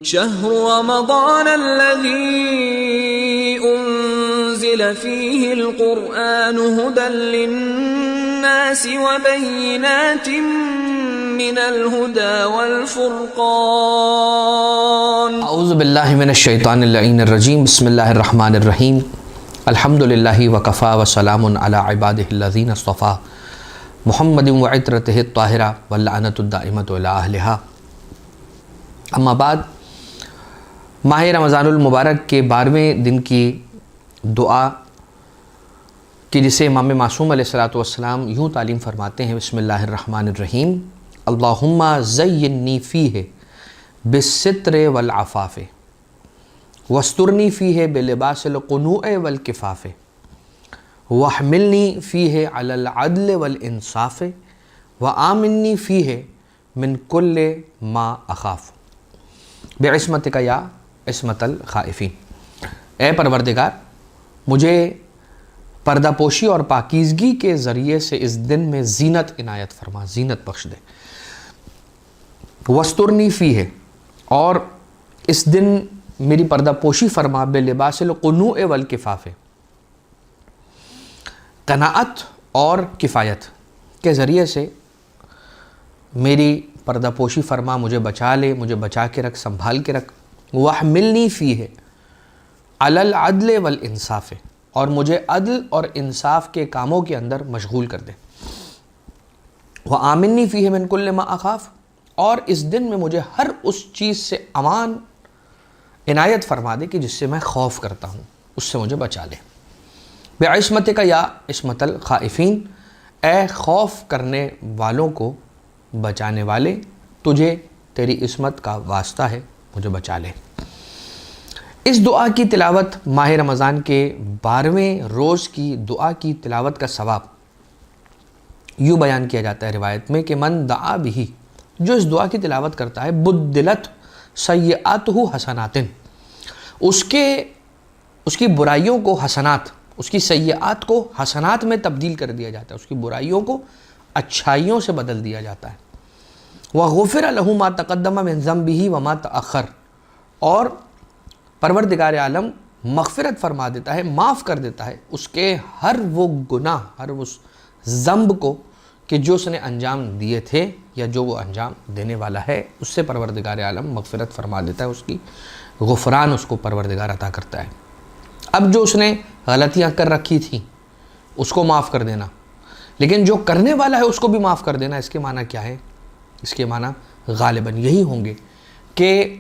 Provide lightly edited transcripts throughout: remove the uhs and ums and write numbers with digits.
شهر رمضان الذي أنزل فيه القرآن هدى للناس وبينات من الهدى والفرقان اعوذ باللہ من الشیطان اللعین الرجیم بسم اللہ الرحمن الرحیم الحمدللہ وکفا وسلام علی عبادہ الذین اصطفیٰ محمد وعطرتہ الطاہرہ واللعنۃ الدائمۃ علی اہلہا اما بعد ماہ رمضان المبارک کے 12ویں دن کی دعا کہ جسے امام معصوم علیہ السلام یوں تعلیم فرماتے ہیں بسم اللہ الرحمن الرحیم اللہم زینی فیہ بالستر والعفاف واسترنی فیہ بلباس القنوع والکفاف واحملنی فیہ علی العدل والانصاف وآمنی فیہ من کل ما اخاف بعصمتک یا عصمت الخائفین۔ اے پروردگار مجھے پردہ پوشی اور پاکیزگی کے ذریعے سے اس دن میں زینت عنایت فرما، زینت بخش دے۔ وسترنی فیہ، اور اس دن میری پردہ پوشی فرما بلباس القنوع والکفاف، قناعت اور کفایت کے ذریعے سے میری پردہ پوشی فرما، مجھے بچا لے، مجھے بچا کے رکھ، سنبھال کے رکھ۔ وَاحْمِلْنِي فِيهِ عَلَى الْعَدْلِ وَالْإِنصَافِ، اور مجھے عدل اور انصاف کے کاموں کے اندر مشغول کر دے۔ وَآمِنِّي فِيهِ مِن كُلِّ مَا أَخَافُ، اور اس دن میں مجھے ہر اس چیز سے امان عنایت فرما دے کہ جس سے میں خوف کرتا ہوں، اس سے مجھے بچا لے۔ بِعِصْمَتِكَ يَا عِصْمَةَ الْخَائِفِينَ، اے خوف کرنے والوں کو بچانے والے، تجھے تیری عصمت کا واسطہ ہے، مجھے بچا لے۔ اس دعا کی تلاوت ماہ رمضان کے 12ویں روز کی دعا کی تلاوت کا ثواب یوں بیان کیا جاتا ہے روایت میں کہ من دعا بھی، جو اس دعا کی تلاوت کرتا ہے، بدلت سیئاتہ حسنات، اس کی برائیوں کو حسنات، اس کی سیئات کو حسنات میں تبدیل کر دیا جاتا ہے، اس کی برائیوں کو اچھائیوں سے بدل دیا جاتا ہے۔ وَغُفِرَ لَهُ مَا تَقَدَّمَ مِن ذَنبِهِ وَمَا تَأَخَّرَ، اور پروردگار عالم مغفرت فرما دیتا ہے، معاف کر دیتا ہے اس کے ہر وہ گناہ، ہر اس ذنب کو کہ جو اس نے انجام دیے تھے یا جو وہ انجام دینے والا ہے، اس سے پروردگار عالم مغفرت فرما دیتا ہے، اس کی غفران اس کو پروردگار عطا کرتا ہے۔ اب جو اس نے غلطیاں کر رکھی تھیں اس کو معاف کر دینا، لیکن جو کرنے والا ہے اس کو بھی معاف کر دینا، اس کے معنی کیا ہے؟ اس کے معنی غالباً یہی ہوں گے کہ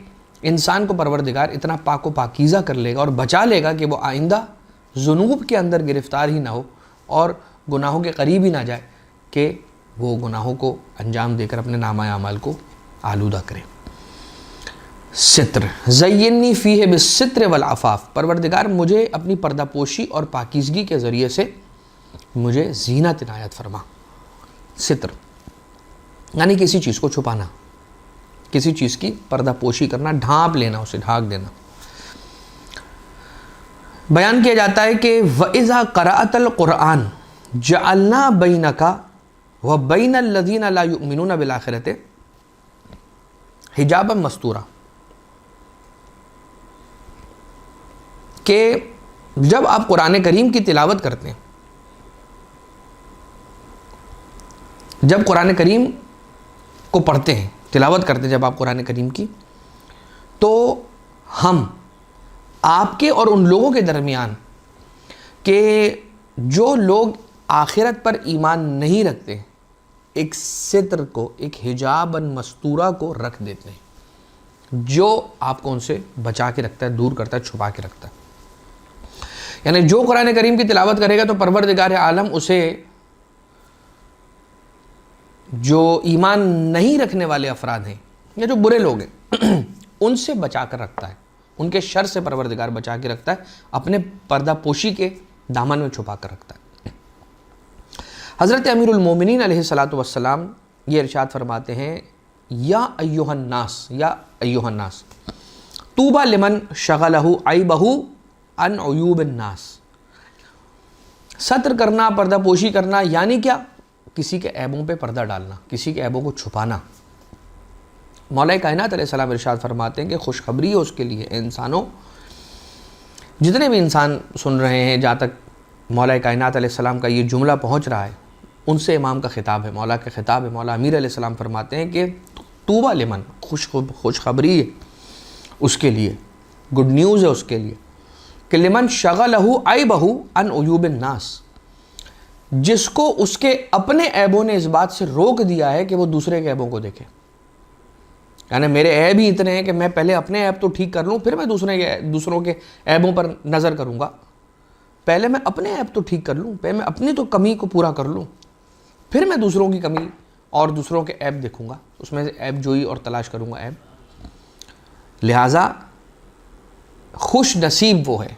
انسان کو پروردگار اتنا پاک و پاکیزہ کر لے گا اور بچا لے گا کہ وہ آئندہ ذنوب کے اندر گرفتار ہی نہ ہو اور گناہوں کے قریب ہی نہ جائے کہ وہ گناہوں کو انجام دے کر اپنے نامہ اعمال کو آلودہ کرے۔ ستر، زینی فیہ بالستر والعفاف، پروردگار مجھے اپنی پردہ پوشی اور پاکیزگی کے ذریعے سے مجھے زینت عنایت فرما۔ ستر یعنی کسی چیز کو چھپانا، کسی چیز کی پردہ پوشی کرنا، ڈھانپ لینا، اسے ڈھانک دینا۔ بیان کیا جاتا ہے کہ وَإِذَا قَرَأْتَ الْقُرْآنَ جَعَلْنَا بَيْنَكَ وَبَيْنَ الَّذِينَ لَا يُؤْمِنُونَ بِالْآخِرَةِ حِجَابًا مَسْتُورًا، کہ جب آپ قرآن کریم کی تلاوت کرتے ہیں، جب قرآن کریم کو پڑھتے ہیں، تلاوت کرتے ہیں جب آپ قرآن کریم کی، تو ہم آپ کے اور ان لوگوں کے درمیان کہ جو لوگ آخرت پر ایمان نہیں رکھتے، ایک ستر کو، ایک حجاباً مستورہ کو رکھ دیتے ہیں جو آپ کو ان سے بچا کے رکھتا ہے، دور کرتا ہے، چھپا کے رکھتا ہے۔ یعنی جو قرآن کریم کی تلاوت کرے گا تو پروردگار عالم اسے جو ایمان نہیں رکھنے والے افراد ہیں یا جو برے لوگ ہیں ان سے بچا کر رکھتا ہے، ان کے شر سے پروردگار بچا کے رکھتا ہے، اپنے پردہ پوشی کے دامن میں چھپا کر رکھتا ہے۔ حضرت امیر المومنین علیہ السلام یہ ارشاد فرماتے ہیں یا ایھا الناس، یا ایھا الناس طوبی لمن شغلہ عیبہ عن عیوب الناس۔ ستر کرنا، پردہ پوشی کرنا یعنی کیا؟ کسی کے عیبوں پہ پردہ ڈالنا، کسی کے عیبوں کو چھپانا، مولا کائنات علیہ السلام ارشاد فرماتے ہیں کہ خوشخبری ہے اس کے لیے، اے انسانوں، جتنے بھی انسان سن رہے ہیں، جہاں تک مولا کائنات علیہ السلام کا یہ جملہ پہنچ رہا ہے، ان سے امام کا خطاب ہے، مولا کا خطاب ہے۔ مولا امیر علیہ السلام فرماتے ہیں کہ طوبیٰ لمن، خوشخبری ہے اس کے لیے، گڈ نیوز ہے اس کے لیے، کہ لمن شغلہ عیبہ عن عیوب الناس، جس کو اس کے اپنے عیبوں نے اس بات سے روک دیا ہے کہ وہ دوسرے کے عیبوں کو دیکھے۔ یعنی میرے عیب ہی اتنے ہیں کہ میں پہلے اپنے عیب تو ٹھیک کر لوں، پھر میں دوسروں کے عیبوں پر نظر کروں گا۔ پہلے میں اپنے عیب تو ٹھیک کر لوں، پہلے میں اپنی تو کمی کو پورا کر لوں، پھر میں دوسروں کی کمی اور دوسروں کے عیب دیکھوں گا، اس میں سے عیب جوئی اور تلاش کروں گا عیب۔ لہٰذا خوش نصیب وہ ہے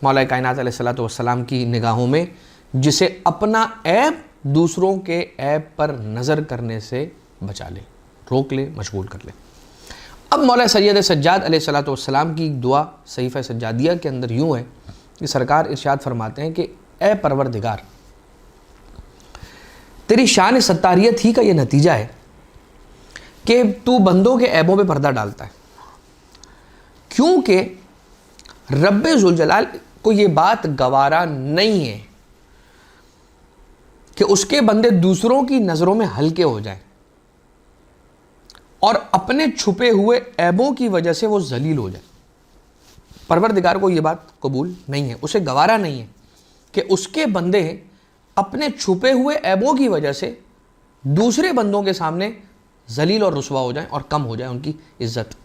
مولا کائنات علیہ السلام کی نگاہوں میں جسے اپنا عیب دوسروں کے عیب پر نظر کرنے سے بچا لے، روک لے، مشغول کر لے۔ اب مولا سید سجاد علیہ السلام کی دعا صحیفہ سجادیہ کے اندر یوں ہے کہ سرکار ارشاد فرماتے ہیں کہ اے پروردگار، تیری شان ستاریت ہی کا یہ نتیجہ ہے کہ تو بندوں کے عیبوں پہ پردہ ڈالتا ہے، کیونکہ رب ذوالجلال کو یہ بات گوارا نہیں ہے کہ اس کے بندے دوسروں کی نظروں میں ہلکے ہو جائیں اور اپنے چھپے ہوئے عیبوں کی وجہ سے وہ ذلیل ہو جائیں۔ پروردگار کو یہ بات قبول نہیں ہے، اسے گوارا نہیں ہے کہ اس کے بندے اپنے چھپے ہوئے عیبوں کی وجہ سے دوسرے بندوں کے سامنے ذلیل اور رسوا ہو جائیں اور کم ہو جائے ان کی عزت۔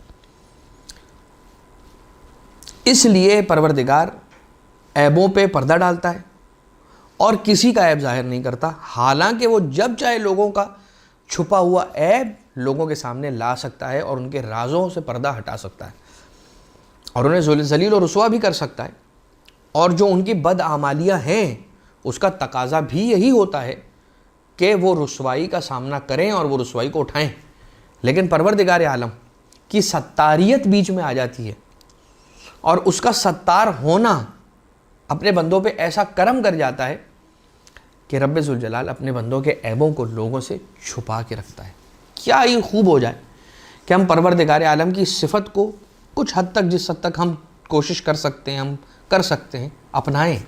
اس لیے پروردگار عیبوں پہ پردہ ڈالتا ہے اور کسی کا عیب ظاہر نہیں کرتا، حالانکہ وہ جب چاہے لوگوں کا چھپا ہوا عیب لوگوں کے سامنے لا سکتا ہے اور ان کے رازوں سے پردہ ہٹا سکتا ہے اور انہیں ذلیل و رسوا بھی کر سکتا ہے۔ اور جو ان کی بدعمالیاں ہیں اس کا تقاضا بھی یہی ہوتا ہے کہ وہ رسوائی کا سامنا کریں اور وہ رسوائی کو اٹھائیں، لیکن پروردگار عالم کی ستاریت بیچ میں آ جاتی ہے اور اس کا ستار ہونا اپنے بندوں پہ ایسا کرم کر جاتا ہے کہ رب ذوالجلال اپنے بندوں کے عیبوں کو لوگوں سے چھپا کے رکھتا ہے۔ کیا یہ خوب ہو جائے کہ ہم پروردگار عالم کی صفت کو کچھ حد تک، جس حد تک ہم کوشش کر سکتے ہیں، ہم کر سکتے ہیں، اپنائیں،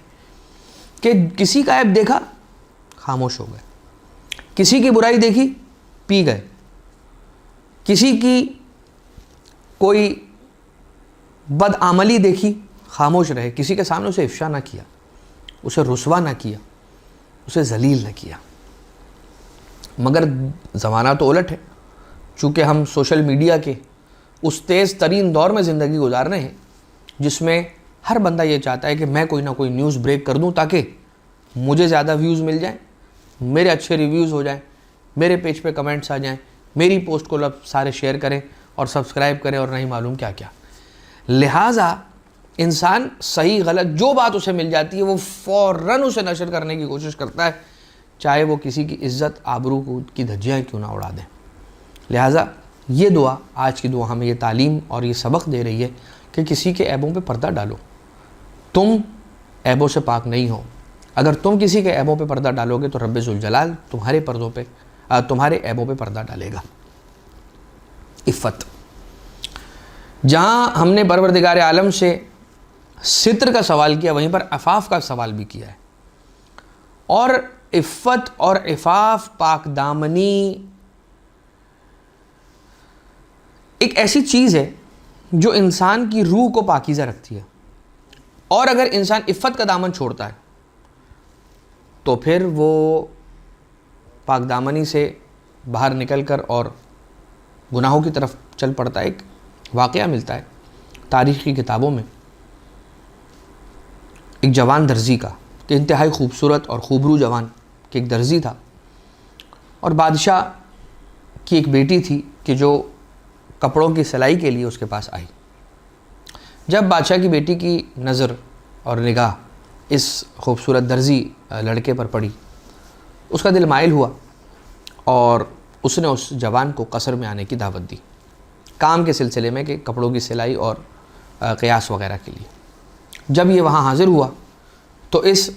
کہ کسی کا عیب دیکھا خاموش ہو گئے، کسی کی برائی دیکھی پی گئے، کسی کی کوئی بدعملی دیکھی خاموش رہے، کسی کے سامنے اسے افشا نہ کیا، اسے رسوا نہ کیا، اسے ذلیل نہ کیا۔ مگر زمانہ تو الٹ ہے، چونکہ ہم سوشل میڈیا کے اس تیز ترین دور میں زندگی گزار رہے ہیں جس میں ہر بندہ یہ چاہتا ہے کہ میں کوئی نہ کوئی نیوز بریک کر دوں تاکہ مجھے زیادہ ویوز مل جائیں، میرے اچھے ریویوز ہو جائیں، میرے پیج پہ کمنٹس آ جائیں، میری پوسٹ کو سارے شیئر کریں اور سبسکرائب کریں اور نہیں معلوم کیا کیا۔ لہٰذا انسان صحیح غلط جو بات اسے مل جاتی ہے وہ فوراً اسے نشر کرنے کی کوشش کرتا ہے، چاہے وہ کسی کی عزت آبرو کی دھجیاں کیوں نہ اڑا دیں۔ لہٰذا یہ دعا، آج کی دعا ہمیں یہ تعلیم اور یہ سبق دے رہی ہے کہ کسی کے عیبوں پہ پردہ ڈالو۔ تم عیبوں سے پاک نہیں ہو، اگر تم کسی کے عیبوں پہ پردہ ڈالو گے تو رب ذوالجلال تمہارے عیبوں پہ پردہ ڈالے گا۔ عفت، جہاں ہم نے پروردگار عالم سے ستر کا سوال کیا وہیں پر عفاف کا سوال بھی کیا ہے، اور عفت اور عفاف، پاک دامنی ایک ایسی چیز ہے جو انسان کی روح کو پاکیزہ رکھتی ہے، اور اگر انسان عفت کا دامن چھوڑتا ہے تو پھر وہ پاک دامنی سے باہر نکل کر اور گناہوں کی طرف چل پڑتا ہے۔ ایک واقعہ ملتا ہے تاریخ کی کتابوں میں ایک جوان درزی کا، کہ انتہائی خوبصورت اور خوبرو جوان کہ ایک درزی تھا، اور بادشاہ کی ایک بیٹی تھی کہ جو کپڑوں کی سلائی کے لیے اس کے پاس آئی۔ جب بادشاہ کی بیٹی کی نظر اور نگاہ اس خوبصورت درزی لڑکے پر پڑی، اس کا دل مائل ہوا اور اس نے اس جوان کو قصر میں آنے کی دعوت دی، کام کے سلسلے میں، کہ کپڑوں کی سلائی اور قیاس وغیرہ کے لیے۔ جب یہ وہاں حاضر ہوا تو اس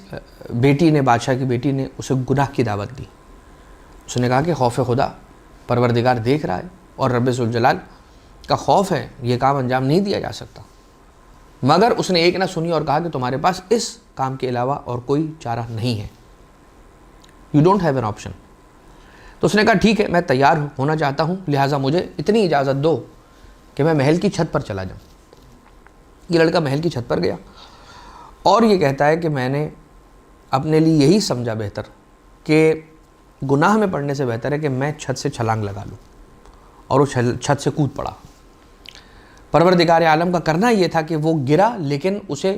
بیٹی نے، بادشاہ کی بیٹی نے اسے گناہ کی دعوت دی۔ اس نے کہا کہ خوف خدا، پروردگار دیکھ رہا ہے اور رب ذوالجلال کا خوف ہے یہ کام انجام نہیں دیا جا سکتا. مگر اس نے ایک نہ سنی اور کہا کہ تمہارے پاس اس کام کے علاوہ اور کوئی چارہ نہیں ہے. You don't have an option. تو اس نے کہا ٹھیک ہے میں تیار ہونا چاہتا ہوں, لہٰذا مجھے اتنی اجازت دو کہ میں محل کی چھت پر چلا جاؤں. یہ لڑکا محل کی چھت پر گیا اور یہ کہتا ہے کہ میں نے اپنے لیے یہی سمجھا بہتر کہ گناہ میں پڑنے سے بہتر ہے کہ میں چھت سے چھلانگ لگا لوں, اور وہ چھت سے کود پڑا. پروردگار عالم کا کرنا یہ تھا کہ وہ گرا لیکن اسے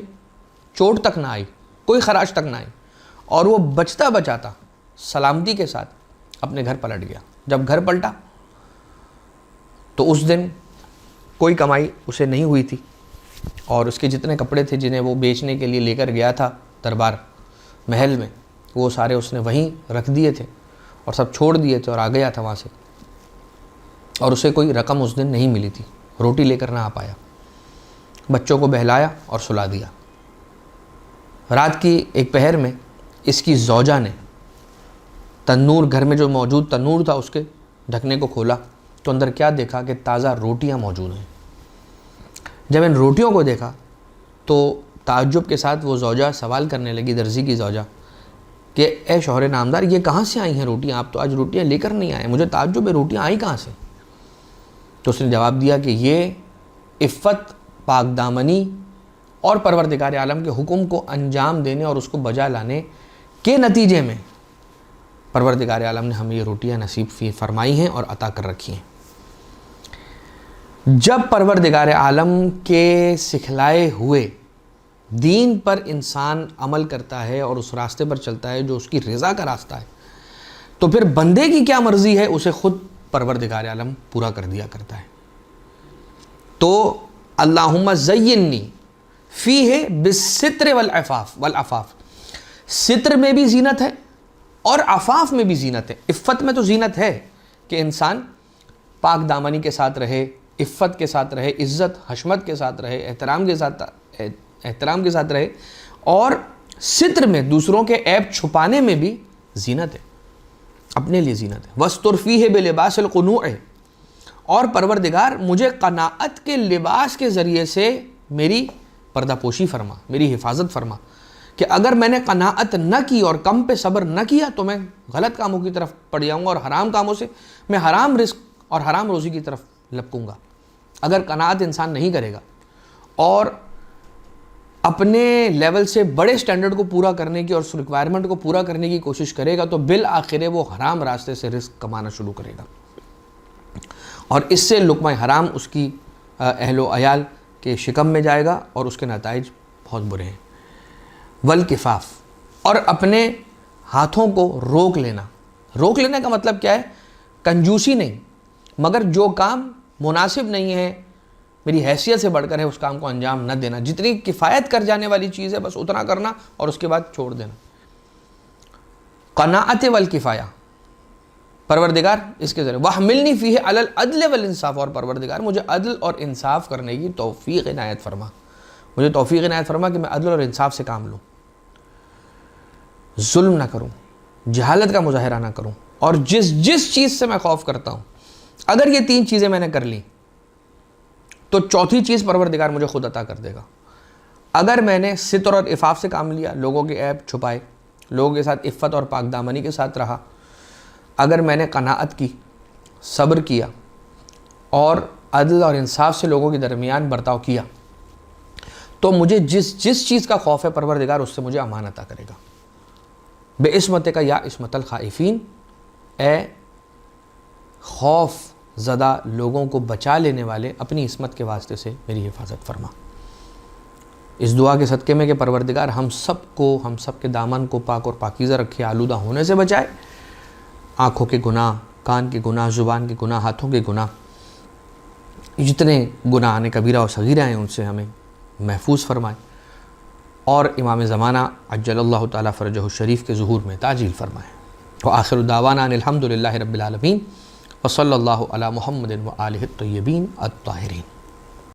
چوٹ تک نہ آئی, کوئی خراش تک نہ آئی, اور وہ بچتا بچاتا سلامتی کے ساتھ اپنے گھر پلٹ گیا. جب گھر پلٹا تو اس دن کوئی کمائی اسے نہیں ہوئی تھی, اور اس کے جتنے کپڑے تھے جنہیں وہ بیچنے کے لیے لے کر گیا تھا دربار محل میں, وہ سارے اس نے وہیں رکھ دیے تھے اور سب چھوڑ دیے تھے اور آ گیا تھا وہاں سے. اور اسے کوئی رقم اس دن نہیں ملی تھی, روٹی لے کر نہ آ پایا. بچوں کو بہلایا اور سلا دیا. رات کی ایک پہر میں اس کی زوجہ نے تنور, گھر میں جو موجود تنور تھا اس کے ڈھکنے کو کھولا تو اندر کیا دیکھا کہ تازہ روٹیاں موجود ہیں. جب ان روٹیوں کو دیکھا تو تعجب کے ساتھ وہ زوجہ سوال کرنے لگی, درزی کی زوجہ, کہ اے شوہر نامدار یہ کہاں سے آئی ہیں روٹیاں, آپ تو آج روٹیاں لے کر نہیں آئے, مجھے تعجب ہے روٹیاں آئی کہاں سے. تو اس نے جواب دیا کہ یہ عفت, پاک دامنی اور پروردگار عالم کے حکم کو انجام دینے اور اس کو بجا لانے کے نتیجے میں پروردگار عالم نے ہمیں یہ روٹیاں نصیب فرمائی ہیں اور عطا کر رکھی ہیں. جب پروردگار عالم کے سکھلائے ہوئے دین پر انسان عمل کرتا ہے اور اس راستے پر چلتا ہے جو اس کی رضا کا راستہ ہے, تو پھر بندے کی کیا مرضی ہے اسے خود پروردگار عالم پورا کر دیا کرتا ہے. تو اللہم زینی فیہ بالستر والعفاف, ستر میں بھی زینت ہے اور عفاف میں بھی زینت ہے. عفت میں تو زینت ہے کہ انسان پاک دامنی کے ساتھ رہے, عفت کے ساتھ رہے, عزت حشمت کے ساتھ رہے, احترام کے ساتھ رہے, اور ستر میں دوسروں کے عیب چھپانے میں بھی زینت ہے, اپنے لیے زینت ہے. وَاسْتُرْ فِيهِ بِلِبَاسِ الْقُنُوعِ, اور پروردگار مجھے قناعت کے لباس کے ذریعے سے میری پردہ پوشی فرما, میری حفاظت فرما, کہ اگر میں نے قناعت نہ کی اور کم پہ صبر نہ کیا تو میں غلط کاموں کی طرف پڑ جاؤں گا اور حرام کاموں سے میں حرام رزق اور حرام روزی کی طرف لپکوں گا. اگر قناعت انسان نہیں کرے گا اور اپنے لیول سے بڑے سٹینڈرڈ کو پورا کرنے کی اور اس ریکوائرمنٹ کو پورا کرنے کی کوشش کرے گا تو بالآخر وہ حرام راستے سے رزق کمانا شروع کرے گا, اور اس سے لقمہ حرام اس کی اہل و عیال کے شکم میں جائے گا اور اس کے نتائج بہت برے ہیں. والکفاف, اور اپنے ہاتھوں کو روک لینا. روک لینے کا مطلب کیا ہے؟ کنجوسی نہیں, مگر جو کام مناسب نہیں ہے, میری حیثیت سے بڑھ کر ہے, اس کام کو انجام نہ دینا. جتنی کفایت کر جانے والی چیز ہے بس اتنا کرنا اور اس کے بعد چھوڑ دینا. قناعت والکفایہ, پروردگار اس کے ذریعے وَحْمِلْنِي فِيهِ عَلَى الْعَدْلِ وَالْإِنصَافِ, اور پروردگار مجھے عدل اور انصاف کرنے کی توفیق عنایت فرما, مجھے توفیق عنایت فرما کہ میں عدل اور انصاف سے کام لوں, ظلم نہ کروں, جہالت کا مظاہرہ نہ کروں, اور جس چیز سے میں خوف کرتا ہوں اگر یہ تین چیزیں میں نے کر لی تو چوتھی چیز پروردگار مجھے خود عطا کر دے گا. اگر میں نے ستر اور عفاف سے کام لیا, لوگوں کے عیب چھپائے, لوگوں کے ساتھ عفت اور پاک دامنی کے ساتھ رہا, اگر میں نے قناعت کی, صبر کیا اور عدل اور انصاف سے لوگوں کے درمیان برتاؤ کیا, تو مجھے جس چیز کا خوف ہے پروردگار اس سے مجھے امان عطا کرے گا. بِعِصْمَتِكَ یا عِصْمَتَ الْخَائِفِينَ, اے خوف زدہ لوگوں کو بچا لینے والے اپنی عصمت کے واسطے سے میری حفاظت فرما. اس دعا کے صدقے میں کہ پروردگار ہم سب کے دامن کو پاک اور پاکیزہ رکھے, آلودہ ہونے سے بچائے, آنکھوں کے گناہ, کان کے گناہ, زبان کے گناہ, ہاتھوں کے گناہ, جتنے گناہ نے کبیرہ اور صغیرہ ہیں ان سے ہمیں محفوظ فرمائے, اور امام زمانہ عجل اللہ تعالیٰ فرجہ الشریف کے ظہور میں تعجیل فرمائے. وآخر دعوانا ان الحمد للہ رب العالمین وصلی اللہ علی محمد وآلہ الطیبین الطاہرین.